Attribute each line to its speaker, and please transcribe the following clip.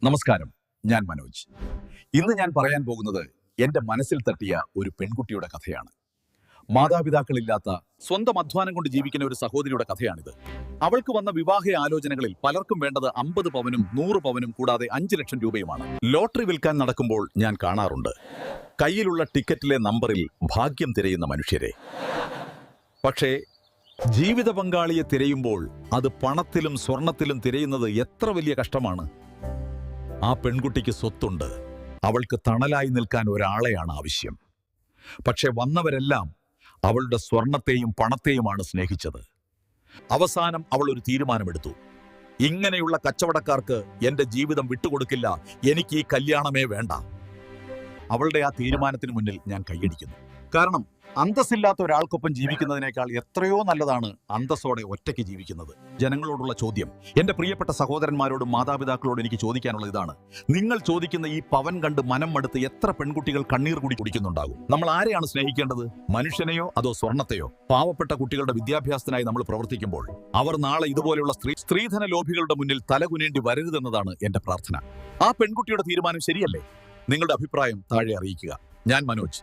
Speaker 1: നമസ്കാരം, ഞാൻ മനോജ്. ഇന്ന് ഞാൻ പറയാൻ പോകുന്നത് എൻ്റെ മനസ്സിൽ തട്ടിയ ഒരു പെൺകുട്ടിയുടെ കഥയാണ്. മാതാപിതാക്കളില്ലാത്ത സ്വന്തം അധ്വാനം കൊണ്ട് ജീവിക്കുന്ന ഒരു സഹോദരിയുടെ കഥയാണിത്. അവൾക്ക് വന്ന വിവാഹ ആലോചനകളിൽ പലർക്കും വേണ്ടത് 50 പവനും 100 പവനും കൂടാതെ 5 ലക്ഷം രൂപയുമാണ്. ലോട്ടറി വിൽക്കാൻ നടക്കുമ്പോൾ ഞാൻ കാണാറുണ്ട് കയ്യിലുള്ള ടിക്കറ്റിലെ നമ്പറിൽ ഭാഗ്യം തിരയുന്ന മനുഷ്യരെ. പക്ഷേ ജീവിത പങ്കാളിയെ തിരയുമ്പോൾ അത് പണത്തിലും സ്വർണത്തിലും തിരയുന്നത് എത്ര വലിയ കഷ്ടമാണ്. ആ പെൺകുട്ടിക്ക് സ്വത്തുണ്ട്, അവൾക്ക് തണലായി നിൽക്കാൻ ഒരാളെയാണ് ആവശ്യം. പക്ഷെ വന്നവരെല്ലാം അവളുടെ സ്വർണത്തെയും പണത്തെയുമാണ് സ്നേഹിച്ചത്. അവസാനം അവൾ ഒരു തീരുമാനമെടുത്തു. ഇങ്ങനെയുള്ള കച്ചവടക്കാർക്ക് എൻ്റെ ജീവിതം വിട്ടുകൊടുക്കില്ല, എനിക്ക് ഈ കല്യാണമേ വേണ്ട. അവളുടെ ആ തീരുമാനത്തിന് മുന്നിൽ ഞാൻ കൈയടിക്കുന്നു. കാരണം അന്തസ്സില്ലാത്ത ഒരാൾക്കൊപ്പം ജീവിക്കുന്നതിനേക്കാൾ എത്രയോ നല്ലതാണ് അന്തസ്സോടെ ഒറ്റയ്ക്ക് ജീവിക്കുന്നത്. ജനങ്ങളോടുള്ള ചോദ്യം, എൻ്റെ പ്രിയപ്പെട്ട സഹോദരന്മാരോടും മാതാപിതാക്കളോടും എനിക്ക് ചോദിക്കാനുള്ളത് ഇതാണ്: നിങ്ങൾ ചോദിക്കുന്ന ഈ പവൻ കണ്ട് മനം മടുത്ത് എത്ര പെൺകുട്ടികൾ കണ്ണീർ കൂടി കുടിക്കുന്നുണ്ടാകും? നമ്മൾ ആരെയാണ് സ്നേഹിക്കേണ്ടത്? മനുഷ്യനെയോ അതോ സ്വർണത്തെയോ? പാവപ്പെട്ട കുട്ടികളുടെ വിദ്യാഭ്യാസത്തിനായി നമ്മൾ പ്രവർത്തിക്കുമ്പോൾ അവർ നാളെ ഇതുപോലെയുള്ള സ്ത്രീധന ലോഭികളുടെ മുന്നിൽ തലകുനേണ്ടി വരരുതെന്നതാണ് എൻ്റെ പ്രാർത്ഥന. ആ പെൺകുട്ടിയുടെ തീരുമാനം ശരിയല്ലേ? നിങ്ങളുടെ അഭിപ്രായം താഴെ അറിയിക്കുക. ഞാൻ മനോജ്.